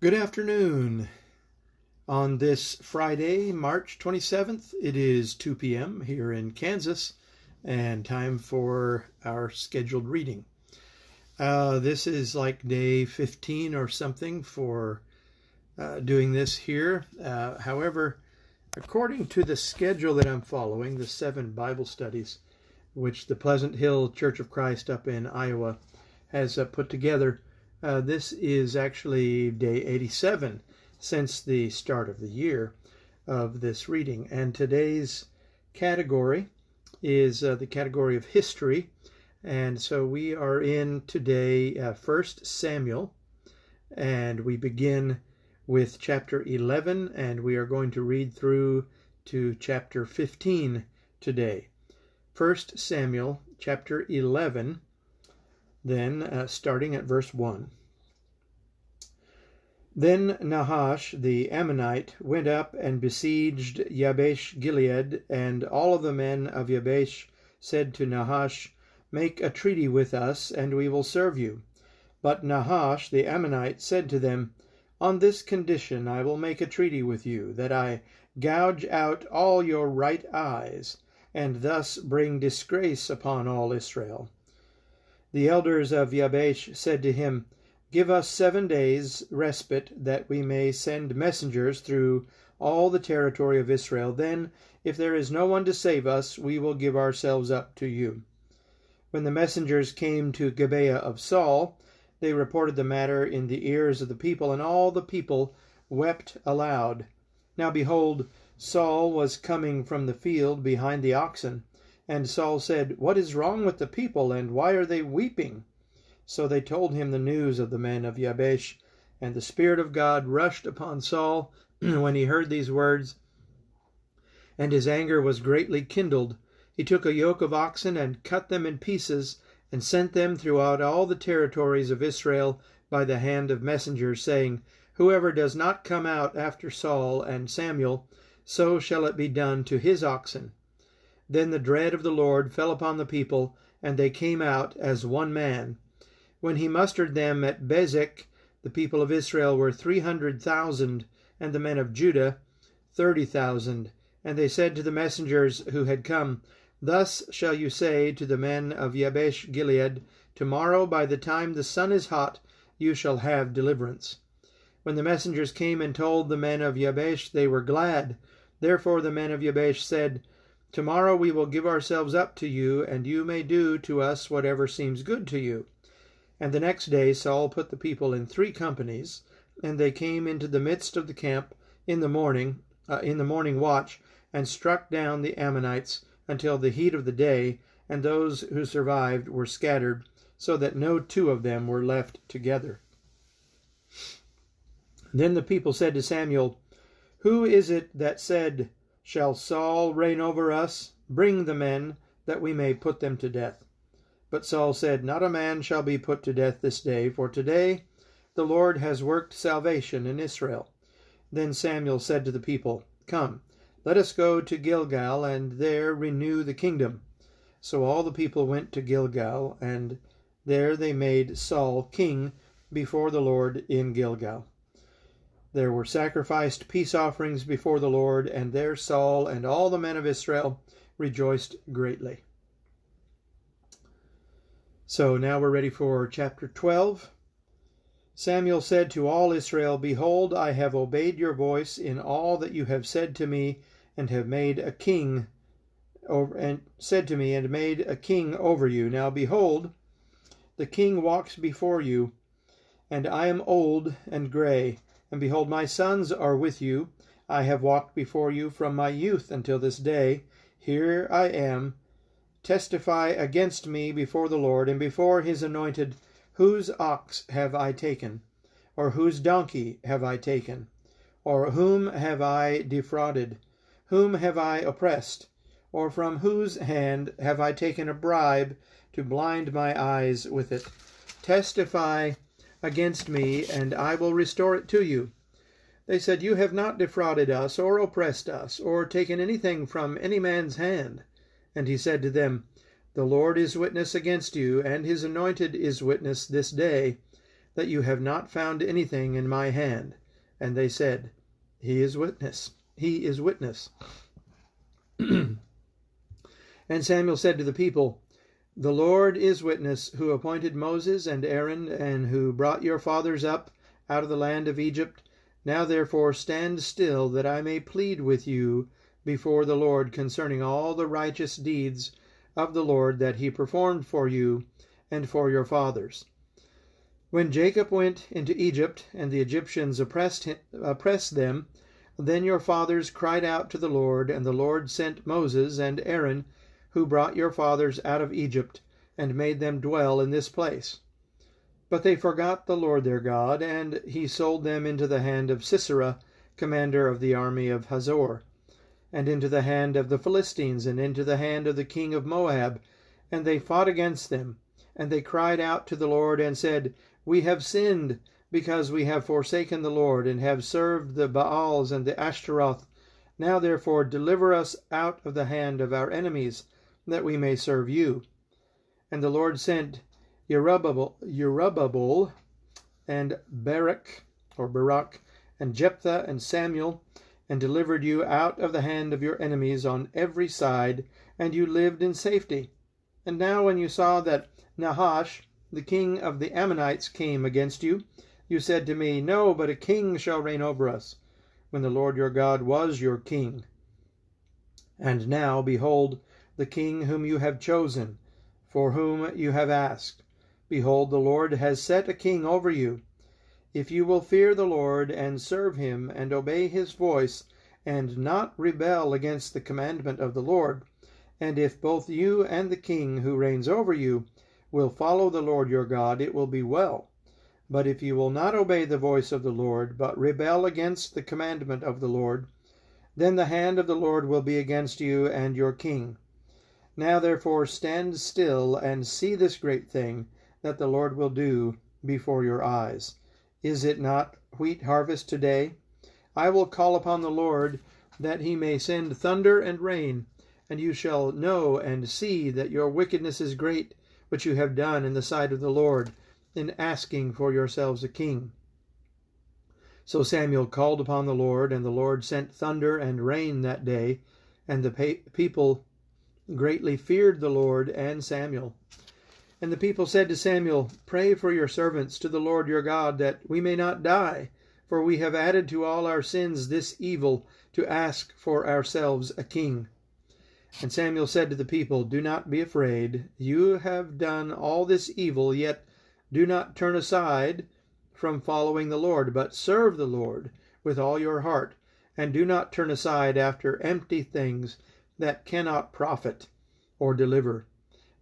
Good afternoon. On this Friday, March 27th, it is 2 p.m. here in Kansas, and time for our scheduled reading. This is like day 15 or something for doing this here. However, according to the schedule that I'm following, the 7 Bible studies, which the Pleasant Hill Church of Christ up in Iowa has put together, this is actually day 87 since the start of the year of this reading. And today's category is the category of history. And so we are in today 1 Samuel, and we begin with chapter 11, and we are going to read through to chapter 15 today. 1 Samuel chapter 11, then starting at verse 1. Then Nahash the Ammonite went up and besieged Yabesh Gilead, and all of the men of Yabesh said to Nahash, "Make a treaty with us, and we will serve you." But Nahash the Ammonite said to them, "On this condition I will make a treaty with you, that I gouge out all your right eyes, and thus bring disgrace upon all Israel." The elders of Yabesh said to him, "Give us 7 days' respite, that we may send messengers through all the territory of Israel. Then, if there is no one to save us, we will give ourselves up to you." When the messengers came to Gibeah of Saul, they reported the matter in the ears of the people, and all the people wept aloud. Now behold, Saul was coming from the field behind the oxen, and Saul said, "What is wrong with the people, and why are they weeping?" So they told him the news of the men of Yabesh, and the Spirit of God rushed upon Saul when he heard these words, and his anger was greatly kindled. He took a yoke of oxen and cut them in pieces, and sent them throughout all the territories of Israel by the hand of messengers, saying, "Whoever does not come out after Saul and Samuel, so shall it be done to his oxen." Then the dread of the Lord fell upon the people, and they came out as one man. When he mustered them at Bezek, the people of Israel were 300,000, and the men of Judah 30,000. And they said to the messengers who had come, "Thus shall you say to the men of Yabesh Gilead, Tomorrow by the time the sun is hot, you shall have deliverance." When the messengers came and told the men of Yabesh, they were glad. Therefore the men of Yabesh said, "Tomorrow we will give ourselves up to you, and you may do to us whatever seems good to you." And the next day Saul put the people in 3 companies, and they came into the midst of the camp in the morning watch, and struck down the Ammonites until the heat of the day, and those who survived were scattered, so that no 2 of them were left together. Then the people said to Samuel, "Who is it that said, 'Shall Saul reign over us? Bring the men, that we may put them to death.'" But Saul said, "Not a man shall be put to death this day, for today the Lord has worked salvation in Israel." Then Samuel said to the people, "Come, let us go to Gilgal, and there renew the kingdom." So all the people went to Gilgal, and there they made Saul king before the Lord in Gilgal. There were sacrificed peace offerings before the Lord, and there Saul and all the men of Israel rejoiced greatly. So now we're ready for chapter 12. Samuel said to all Israel, "Behold, I have obeyed your voice in all that you have said to me, and have made a king over you. Now behold, the king walks before you, and I am old and gray, and behold, my sons are with you. I have walked before you from my youth until this day. Here I am. Testify against me before the Lord and before his anointed, whose ox have I taken? Or whose donkey have I taken? Or whom have I defrauded? Whom have I oppressed? Or from whose hand have I taken a bribe to blind my eyes with it? Testify against me, and I will restore it to you." They said, "You have not defrauded us, or oppressed us, or taken anything from any man's hand." And he said to them, "The Lord is witness against you, and his anointed is witness this day, that you have not found anything in my hand. And they said, He is witness. He is witness. And Samuel said to the people, The Lord is witness, who appointed Moses and Aaron, and who brought your fathers up out of the land of Egypt. Now therefore stand still, that I may plead with you before the Lord concerning all the righteous deeds of the Lord that he performed for you and for your fathers. When Jacob went into Egypt, and the Egyptians oppressed them, then your fathers cried out to the Lord, and the Lord sent Moses and Aaron, who brought your fathers out of Egypt, and made them dwell in this place. But they forgot the Lord their God, and he sold them into the hand of Sisera, commander of the army of Hazor, and into the hand of the Philistines, and into the hand of the king of Moab. And they fought against them. And they cried out to the Lord, and said, We have sinned, because we have forsaken the Lord, and have served the Baals and the Ashtaroth. Now therefore deliver us out of the hand of our enemies, that we may serve you. And the Lord sent Jerubbaal and Barak, and Jephthah and Samuel, and delivered you out of the hand of your enemies on every side, and you lived in safety. And now when you saw that Nahash, the king of the Ammonites, came against you, you said to me, No, but a king shall reign over us, when the Lord your God was your king. And now, behold, the king whom you have chosen, for whom you have asked. Behold, the Lord has set a king over you. If you will fear the Lord, and serve him, and obey his voice, and not rebel against the commandment of the Lord, and if both you and the king who reigns over you will follow the Lord your God, it will be well. But if you will not obey the voice of the Lord, but rebel against the commandment of the Lord, then the hand of the Lord will be against you and your king. Now therefore stand still, and see this great thing that the Lord will do before your eyes. Is it not wheat harvest today? I will call upon the Lord, that he may send thunder and rain, and you shall know and see that your wickedness is great, which you have done in the sight of the Lord, in asking for yourselves a king. So Samuel called upon the Lord, and the Lord sent thunder and rain that day, and the people greatly feared the Lord and Samuel. And the people said to Samuel, Pray for your servants to the Lord your God, that we may not die, for we have added to all our sins this evil, to ask for ourselves a king. And Samuel said to the people, Do not be afraid. You have done all this evil, yet do not turn aside from following the Lord, but serve the Lord with all your heart, and do not turn aside after empty things that cannot profit or deliver,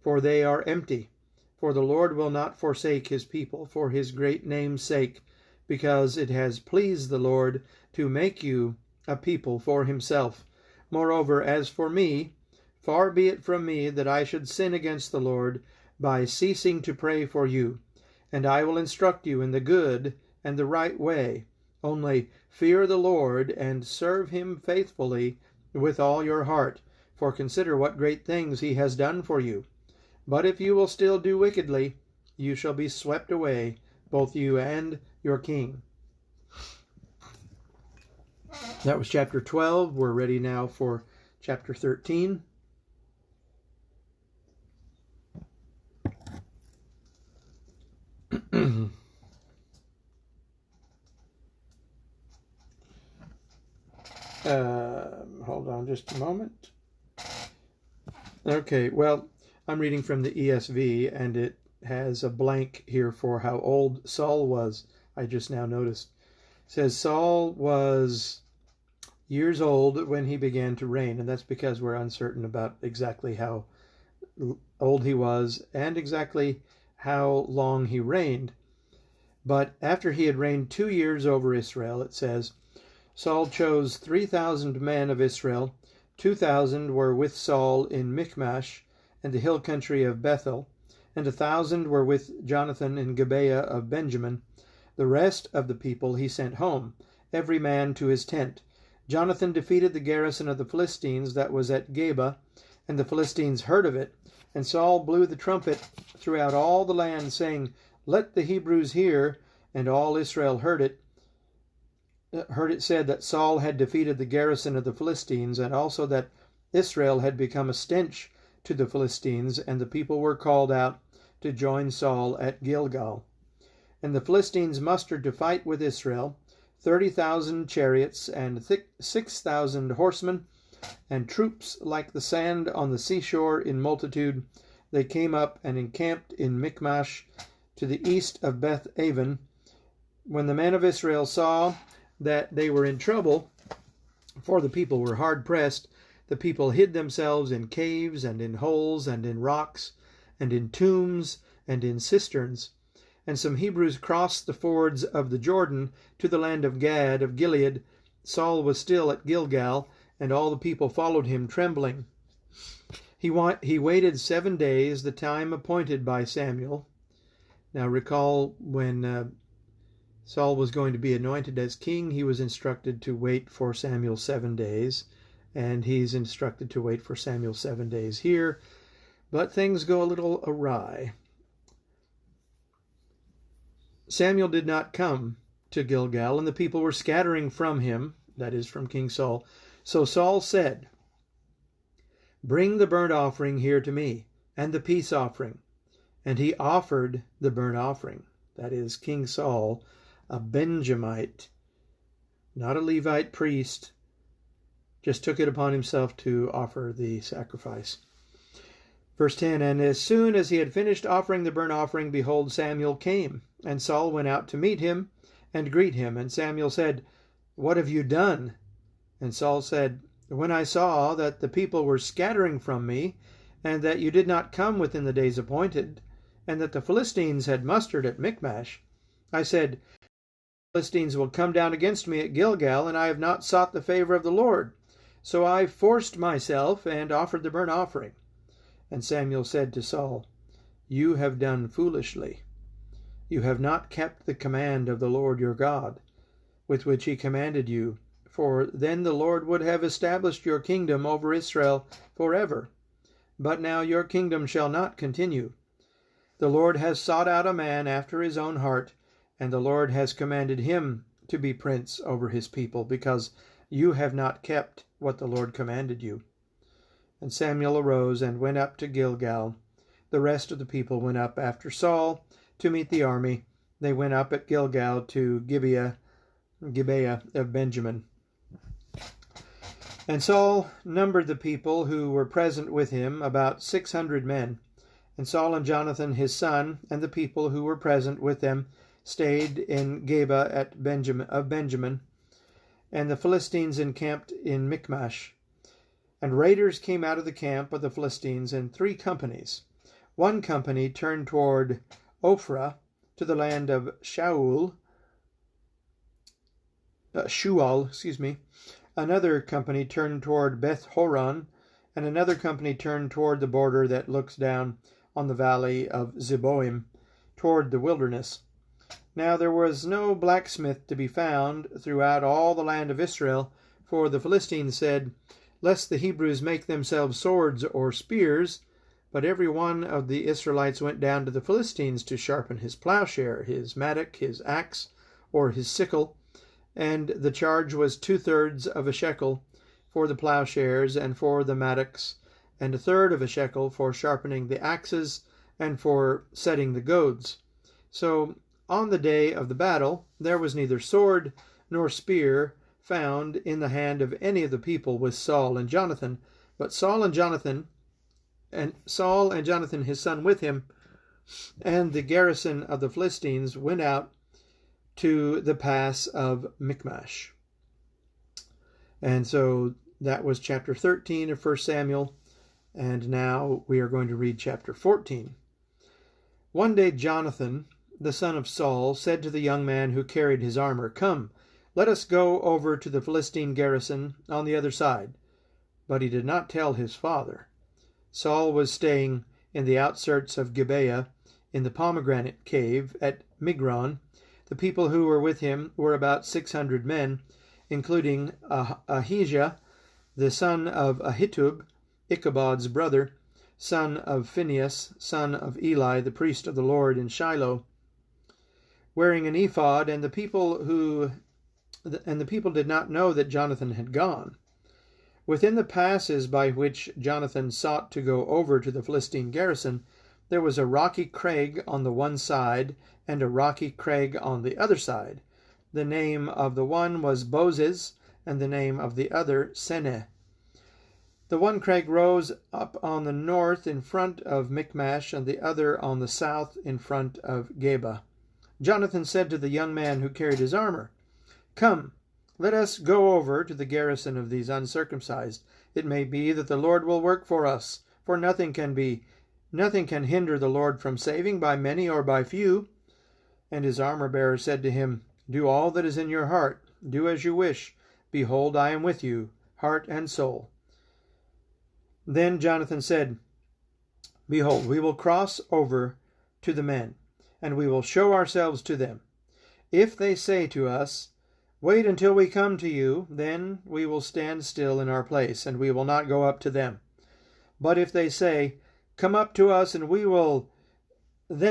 for they are empty. For the Lord will not forsake his people for his great name's sake, because it has pleased the Lord to make you a people for himself. Moreover, as for me, far be it from me that I should sin against the Lord by ceasing to pray for you. And I will instruct you in the good and the right way. Only fear the Lord, and serve him faithfully with all your heart. For consider what great things he has done for you. But if you will still do wickedly, you shall be swept away, both you and your king. That was chapter 12. We're ready now for chapter 13. Hold on just a moment. Okay, well, I'm reading from the ESV, and it has a blank here for how old Saul was. I just now noticed. It says Saul was years old when he began to reign, and that's because we're uncertain about exactly how old he was and exactly how long he reigned. But after he had reigned 2 years over Israel, it says, Saul chose 3,000 men of Israel. 2,000 were with Saul in Michmash and the hill country of Bethel, and 1,000 were with Jonathan in Gibeah of Benjamin. The rest of the people he sent home, every man to his tent. Jonathan defeated the garrison of the Philistines that was at Geba, and the Philistines heard of it. And Saul blew the trumpet throughout all the land, saying, Let the Hebrews hear, and all Israel heard it said that Saul had defeated the garrison of the Philistines, and also that Israel had become a stench to the Philistines, and the people were called out to join Saul at Gilgal. And the Philistines mustered to fight with Israel 30,000 chariots and 6,000 horsemen, and troops like the sand on the seashore in multitude. They came up and encamped in Michmash to the east of Beth Aven. When the men of Israel saw that they were in trouble, for the people were hard pressed, the people hid themselves in caves and in holes and in rocks and in tombs and in cisterns. And some Hebrews crossed the fords of the Jordan to the land of Gad of Gilead. Saul was still at Gilgal, and all the people followed him trembling. He waited 7 days, the time appointed by Samuel. Now recall when Saul was going to be anointed as king, he was instructed to wait for Samuel 7 days, and he's instructed to wait for Samuel 7 days here. But things go a little awry. Samuel did not come to Gilgal, and the people were scattering from him, that is, from King Saul. So Saul said, "Bring the burnt offering here to me, and the peace offering." And he offered the burnt offering. That is, King Saul, a Benjamite, not a Levite priest, just took it upon himself to offer the sacrifice. Verse 10, and as soon as he had finished offering the burnt offering, behold, Samuel came, and Saul went out to meet him and greet him. And Samuel said, "What have you done?" And Saul said, "When I saw that the people were scattering from me, and that you did not come within the days appointed, and that the Philistines had mustered at Michmash, I said, the Philistines will come down against me at Gilgal, and I have not sought the favor of the Lord. So I forced myself and offered the burnt offering." And Samuel said to Saul, "You have done foolishly. You have not kept the command of the Lord your God, with which he commanded you, for then the Lord would have established your kingdom over Israel forever. But now your kingdom shall not continue. The Lord has sought out a man after his own heart, and the Lord has commanded him to be prince over his people, because you have not kept what the Lord commanded you." And Samuel arose and went up to Gilgal. The rest of the people went up after Saul to meet the army. They went up at Gilgal to Gibeah of Benjamin. And Saul numbered the people who were present with him, about 600 men. And Saul and Jonathan his son, and the people who were present with them, stayed in Geba of Benjamin. And the Philistines encamped in Michmash. And raiders came out of the camp of the Philistines in 3 companies. One company turned toward Ophrah, to the land of Shual. Another company turned toward Beth Horon, and another company turned toward the border that looks down on the valley of Zeboim, toward the wilderness. Now there was no blacksmith to be found throughout all the land of Israel, for the Philistines said, "Lest the Hebrews make themselves swords or spears." But every one of the Israelites went down to the Philistines to sharpen his plowshare, his mattock, his axe, or his sickle. And the charge was 2/3 of a shekel for the plowshares and for the mattocks, and 1/3 of a shekel for sharpening the axes and for setting the goads. So on the day of the battle there was neither sword nor spear found in the hand of any of the people with Saul and Jonathan, but Saul and Jonathan his son with him, and the garrison of the Philistines went out to the pass of Michmash. And so that was chapter 13 of 1 Samuel, and now we are going to read chapter 14. One day Jonathan, the son of Saul, said to the young man who carried his armor, "Come, let us go over to the Philistine garrison on the other side." But he did not tell his father. Saul was staying in the outskirts of Gibeah in the pomegranate cave at Migron. The people who were with him were about 600 men, including Ahijah, the son of Ahitub, Ichabod's brother, son of Phinehas, son of Eli, the priest of the Lord in Shiloh. wearing an ephod, and the people did not know that Jonathan had gone. Within the passes by which Jonathan sought to go over to the Philistine garrison, there was a rocky crag on the one side and a rocky crag on the other side. The name of the one was Bozez, and the name of the other Seneh. The one crag rose up on the north in front of Michmash, and the other on the south in front of Geba. Jonathan said to the young man who carried his armor, "Come, let us go over to the garrison of these uncircumcised. It may be that the Lord will work for us, for nothing can hinder the Lord from saving by many or by few." And his armor-bearer said to him, "Do all that is in your heart. Do as you wish. Behold, I am with you, heart and soul." Then Jonathan said, "Behold, we will cross over to the men, and we will show ourselves to them. If they say to us, 'Wait until we come to you,' then we will stand still in our place, and we will not go up to them. But if they say, 'Come up to us,' and then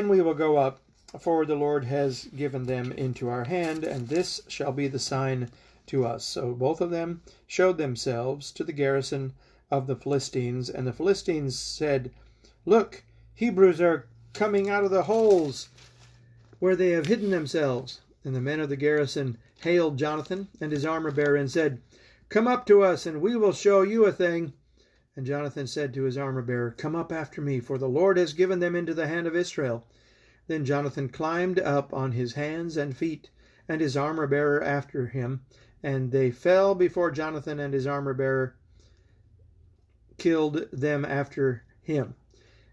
we will go up, for the Lord has given them into our hand, and this shall be the sign to us." So both of them showed themselves to the garrison of the Philistines, and the Philistines said, "Look, Hebrews are coming out of the holes where they have hidden themselves." And the men of the garrison hailed Jonathan and his armor-bearer and said, "Come up to us, and we will show you a thing." And Jonathan said to his armor-bearer, "Come up after me, for the Lord has given them into the hand of Israel." Then Jonathan climbed up on his hands and feet, and his armor-bearer after him, and they fell before Jonathan, and his armor-bearer killed them after him.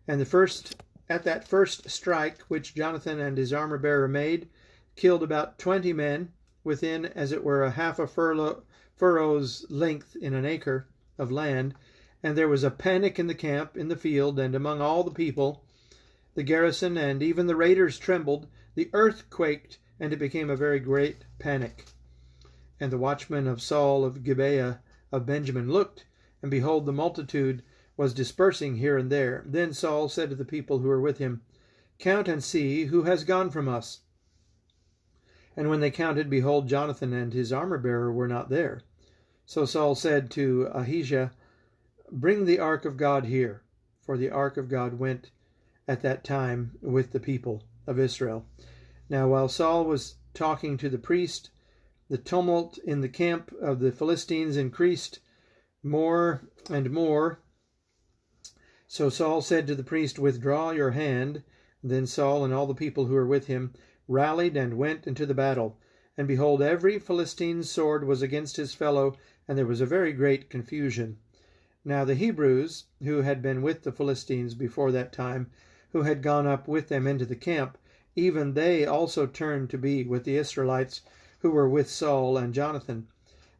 And at that first strike which Jonathan and his armor-bearer made, killed about 20 men, within, as it were, a half a furrow's length in an acre of land. And there was a panic in the camp, in the field, and among all the people. The garrison and even the raiders trembled. The earth quaked, and it became a very great panic. And the watchman of Saul of Gibeah of Benjamin looked, and behold, the multitude was dispersing here and there. Then Saul said to the people who were with him, "Count and see who has gone from us." And when they counted, behold, Jonathan and his armor-bearer were not there. So Saul said to Ahijah, "Bring the ark of God here," for the ark of God went at that time with the people of Israel. Now while Saul was talking to the priest, the tumult in the camp of the Philistines increased more and more. So Saul said to the priest, "Withdraw your hand." Then Saul and all the people who were with him rallied and went into the battle. And behold, every Philistine's sword was against his fellow, and there was a very great confusion. Now the Hebrews, who had been with the Philistines before that time, who had gone up with them into the camp, even they also turned to be with the Israelites who were with Saul and Jonathan.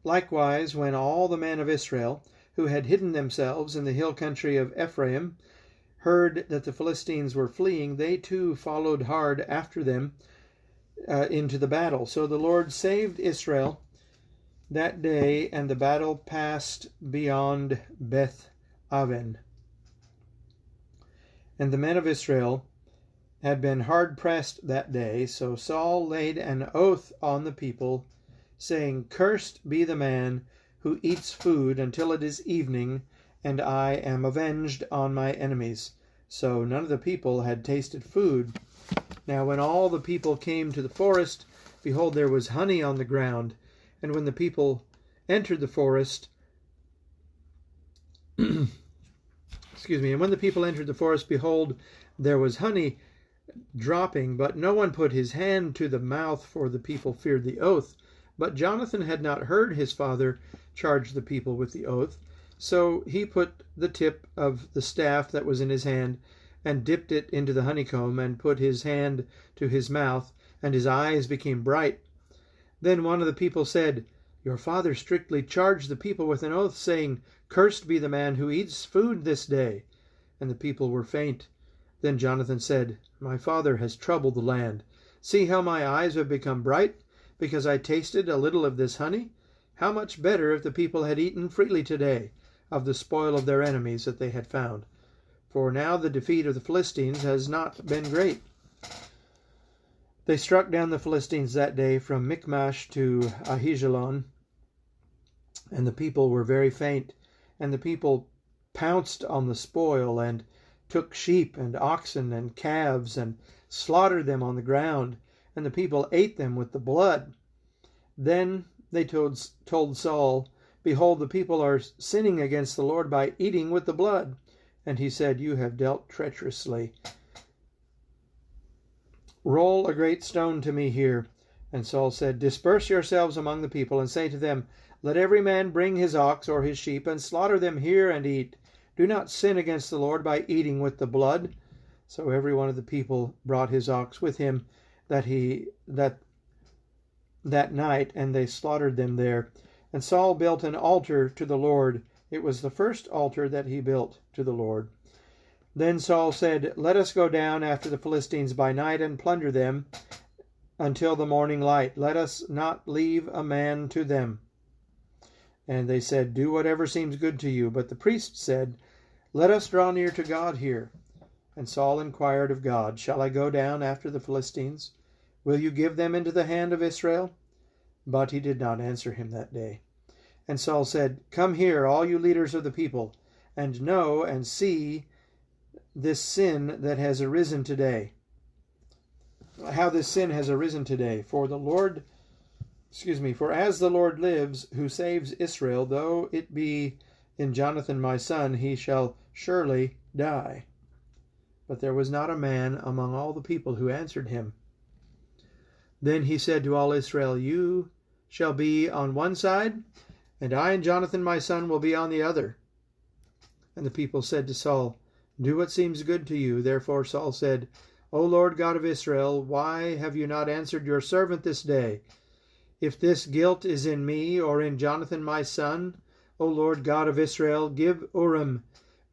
Likewise, when all the men of Israel, who had hidden themselves in the hill country of Ephraim, heard that the Philistines were fleeing, they too followed hard after them into the battle. So the Lord saved Israel that day, and the battle passed beyond Beth Aven. And the men of Israel had been hard pressed that day. So Saul laid an oath on the people, saying, "Cursed be the man who eats food until it is evening, and I am avenged on my enemies." So none of the people had tasted food. Now when all the people came to the forest, behold, there was honey on the ground. And when the people entered the forest, and when the people entered the forest, behold, there was honey dropping, but no one put his hand to the mouth, for the people feared the oath. But Jonathan had not heard his father charge the people with the oath. So he put the tip of the staff that was in his hand, and dipped it into the honeycomb, and put his hand to his mouth, and his eyes became bright. Then one of the people said, "Your father strictly charged the people with an oath, saying, 'Cursed be the man who eats food this day.'" And the people were faint. Then Jonathan said, "My father has troubled the land. See how my eyes have become bright, because I tasted a little of this honey. How much better if the people had eaten freely today of the spoil of their enemies that they had found. For now the defeat of the Philistines has not been great." They struck down the Philistines that day from Michmash to Ahijalon, and the people were very faint. And the people pounced on the spoil, and took sheep and oxen and calves, and slaughtered them on the ground, and the people ate them with the blood. Then they told Saul, Behold, the people are sinning against the Lord by eating with the blood. And he said, You have dealt treacherously. Roll a great stone to me here. And Saul said, Disperse yourselves among the people, and say to them, Let every man bring his ox or his sheep, and slaughter them here and eat. Do not sin against the Lord by eating with the blood. So every one of the people brought his ox with him that night, and they slaughtered them there. And Saul built an altar to the Lord. It was the first altar that he built to the Lord. Then Saul said, Let us go down after the Philistines by night and plunder them until the morning light. Let us not leave a man to them. And they said, Do whatever seems good to you. But the priest said, Let us draw near to God here. And Saul inquired of God, Shall I go down after the Philistines? Will you give them into the hand of Israel? But he did not answer him that day. And Saul said, Come here, all you leaders of the people, and know and see this sin that has arisen today. How this sin has arisen today. For as the Lord lives, who saves Israel, though it be in Jonathan my son, he shall surely die. But there was not a man among all the people who answered him. Then he said to all Israel, You shall be on one side, and I and Jonathan my son will be on the other. And the people said to Saul, Do what seems good to you. Therefore Saul said, O Lord God of Israel, why have you not answered your servant this day? If this guilt is in me or in Jonathan my son, O Lord God of Israel, give Urim.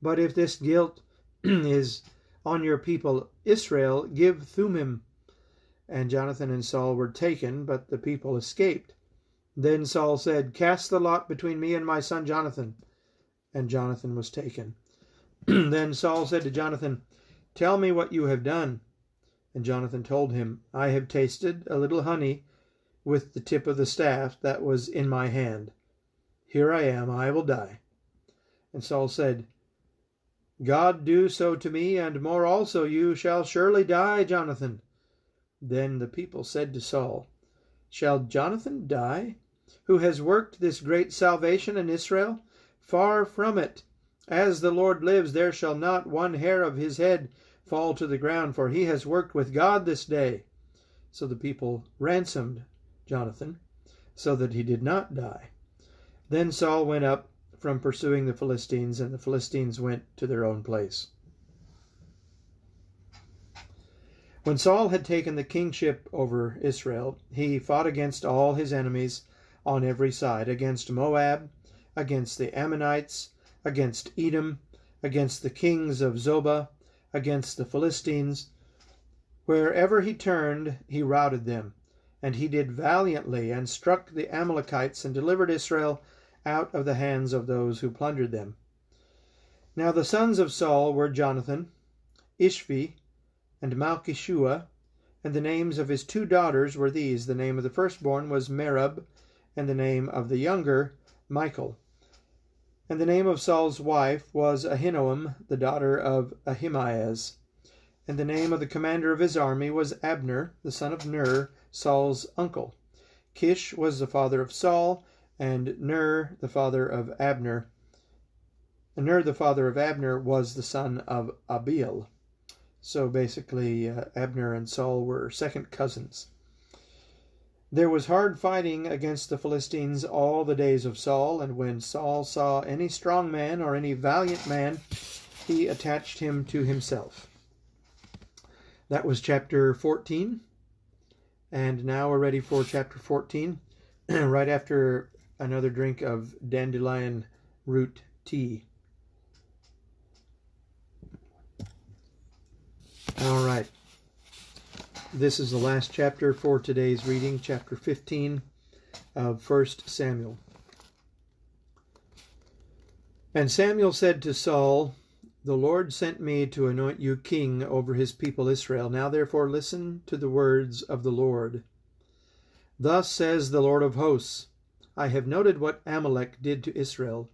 But if this guilt is on your people Israel, give Thummim. And Jonathan and Saul were taken, but the people escaped. Then Saul said, Cast the lot between me and my son Jonathan. And Jonathan was taken. Then Saul said to Jonathan, Tell me what you have done. And Jonathan told him, I have tasted a little honey with the tip of the staff that was in my hand. Here I am, I will die. And Saul said, God do so to me, and more also, you shall surely die, Jonathan. Then the people said to Saul, Shall Jonathan die, who has worked this great salvation in Israel? Far from it. As the Lord lives, there shall not one hair of his head fall to the ground, for he has worked with God this day. So the people ransomed Jonathan, so that he did not die. Then Saul went up from pursuing the Philistines, and the Philistines went to their own place. When Saul had taken the kingship over Israel, he fought against all his enemies on every side, against Moab, against the Ammonites, against Edom, against the kings of Zobah, against the Philistines. Wherever he turned, he routed them. And he did valiantly, and struck the Amalekites, and delivered Israel out of the hands of those who plundered them. Now the sons of Saul were Jonathan, Ishvi, and Malchishua, and the names of his two daughters were these. The name of the firstborn was Merab, and the name of the younger, Michal. And the name of Saul's wife was Ahinoam, the daughter of Ahimaaz. And the name of the commander of his army was Abner, the son of Ner, Saul's uncle. Kish was the father of Saul, and Ner the father of Abner. And Ner the father of Abner was the son of Abiel. So basically, Abner and Saul were second cousins. There was hard fighting against the Philistines all the days of Saul, and when Saul saw any strong man or any valiant man, he attached him to himself. That was chapter 14. And now we're ready for chapter 14, right after another drink of dandelion root tea. All right. This is the last chapter for today's reading, chapter 15 of 1 Samuel. And Samuel said to Saul, The Lord sent me to anoint you king over his people Israel. Now therefore listen to the words of the Lord. Thus says the Lord of hosts, I have noted what Amalek did to Israel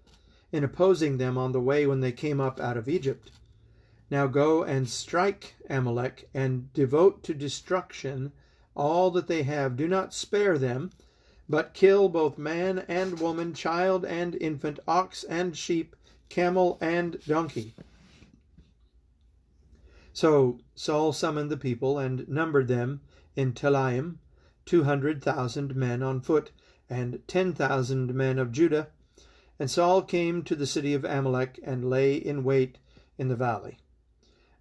in opposing them on the way when they came up out of Egypt. Now go and strike Amalek and devote to destruction all that they have. Do not spare them, but kill both man and woman, child and infant, ox and sheep, camel and donkey. So Saul summoned the people and numbered them in Telaim, 200,000 men on foot, and 10,000 men of Judah. And Saul came to the city of Amalek and lay in wait in the valley.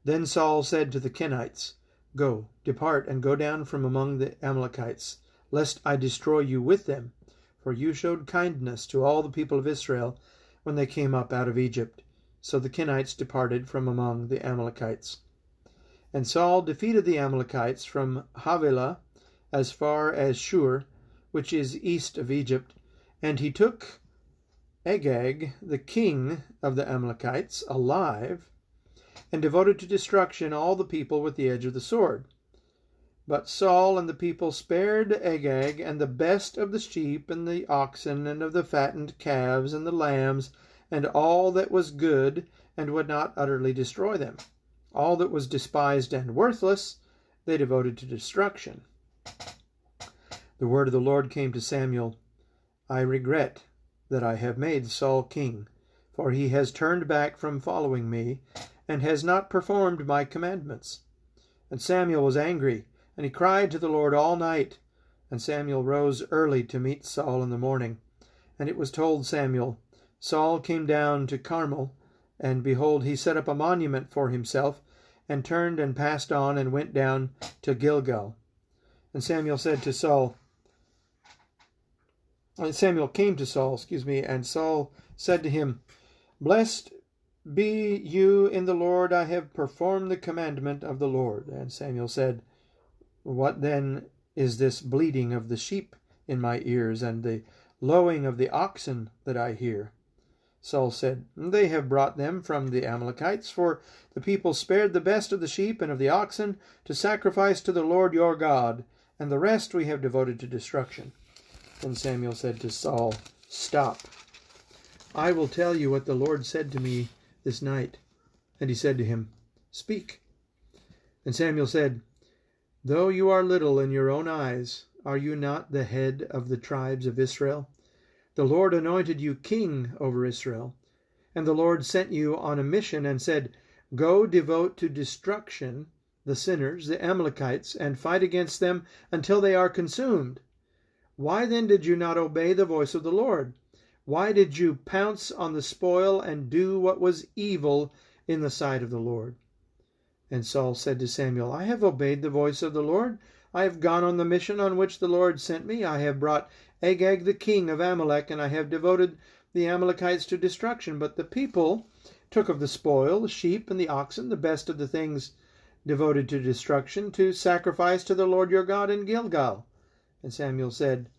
Then Saul said to the Kenites, Go, depart, and go down from among the Amalekites, lest I destroy you with them. For you showed kindness to all the people of Israel when they came up out of Egypt. So the Kenites departed from among the Amalekites. And Saul defeated the Amalekites from Havilah as far as Shur, which is east of Egypt. And he took Agag, the king of the Amalekites, alive, and devoted to destruction all the people with the edge of the sword. But Saul and the people spared Agag and the best of the sheep and the oxen and of the fattened calves and the lambs and all that was good, and would not utterly destroy them. All that was despised and worthless they devoted to destruction. The word of the Lord came to Samuel, I regret that I have made Saul king, for he has turned back from following me, and has not performed my commandments. And Samuel was angry, and he cried to the Lord all night. And Samuel rose early to meet Saul in the morning. And it was told Samuel, Saul came down to Carmel, and behold, he set up a monument for himself, and turned and passed on, and went down to Gilgal. And Samuel came to Saul, and Saul said to him, Blessed be you in the Lord, I have performed the commandment of the Lord. And Samuel said, What then is this bleating of the sheep in my ears, and the lowing of the oxen that I hear? Saul said, They have brought them from the Amalekites, for the people spared the best of the sheep and of the oxen to sacrifice to the Lord your God, and the rest we have devoted to destruction. Then Samuel said to Saul, Stop. I will tell you what the Lord said to me this night. And he said to him, Speak. And Samuel said, Though you are little in your own eyes, are you not the head of the tribes of Israel? The Lord anointed you king over Israel. And the Lord sent you on a mission and said, Go devote to destruction the sinners, the Amalekites, and fight against them until they are consumed. Why then did you not obey the voice of the Lord? Why did you pounce on the spoil and do what was evil in the sight of the Lord? And Saul said to Samuel, I have obeyed the voice of the Lord. I have gone on the mission on which the Lord sent me. I have brought Agag the king of Amalek, and I have devoted the Amalekites to destruction. But the people took of the spoil, the sheep and the oxen, the best of the things devoted to destruction, to sacrifice to the Lord your God in Gilgal. And Samuel said,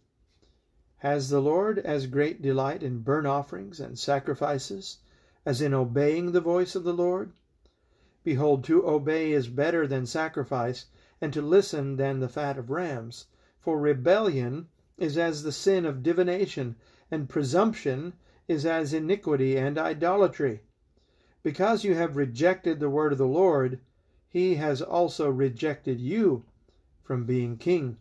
Has the Lord as great delight in burnt offerings and sacrifices as in obeying the voice of the Lord? Behold, to obey is better than sacrifice, and to listen than the fat of rams. For rebellion is as the sin of divination, and presumption is as iniquity and idolatry. Because you have rejected the word of the Lord, he has also rejected you from being king.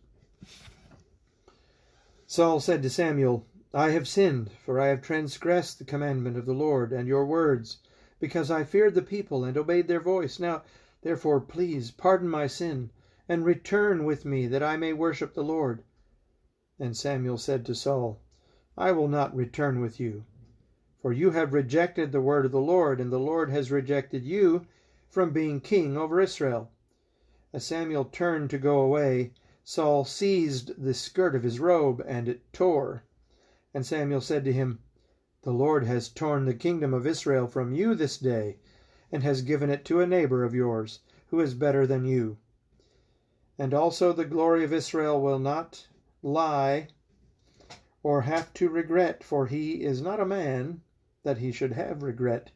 Saul said to Samuel, I have sinned, for I have transgressed the commandment of the Lord and your words, because I feared the people and obeyed their voice. Now, therefore, please pardon my sin, and return with me, that I may worship the Lord. And Samuel said to Saul, I will not return with you, for you have rejected the word of the Lord, and the Lord has rejected you from being king over Israel. As Samuel turned to go away, Saul seized the skirt of his robe, and it tore. And Samuel said to him, The Lord has torn the kingdom of Israel from you this day, and has given it to a neighbor of yours, who is better than you. And also the glory of Israel will not lie or have to regret, for he is not a man that he should have regret.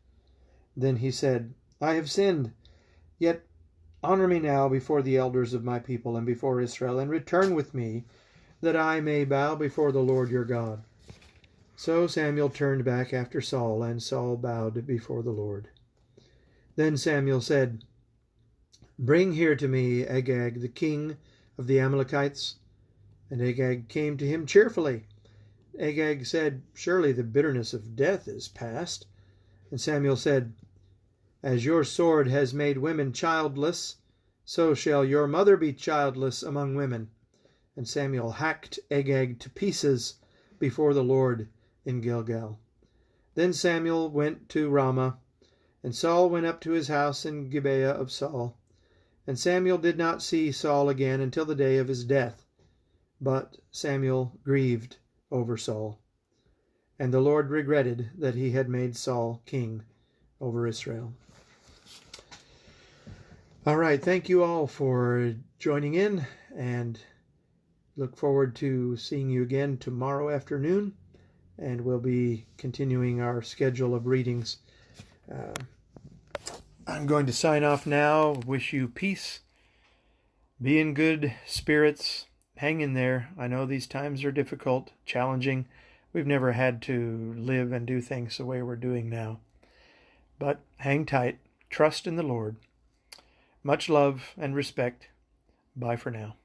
Then he said, I have sinned. Yet honor me now before the elders of my people and before Israel, and return with me, that I may bow before the Lord your God." So Samuel turned back after Saul, and Saul bowed before the Lord. Then Samuel said, "Bring here to me Agag, the king of the Amalekites." And Agag came to him cheerfully. Agag said, "Surely the bitterness of death is past." And Samuel said, "As your sword has made women childless, so shall your mother be childless among women." And Samuel hacked Agag to pieces before the Lord in Gilgal. Then Samuel went to Ramah, and Saul went up to his house in Gibeah of Saul. And Samuel did not see Saul again until the day of his death. But Samuel grieved over Saul. And the Lord regretted that he had made Saul king over Israel. All right, thank you all for joining in, and look forward to seeing you again tomorrow afternoon, and we'll be continuing our schedule of readings. I'm going to sign off now. Wish you peace. Be in good spirits. Hang in there. I know these times are difficult, challenging. We've never had to live and do things the way we're doing now. But hang tight. Trust in the Lord. Much love and respect. Bye for now.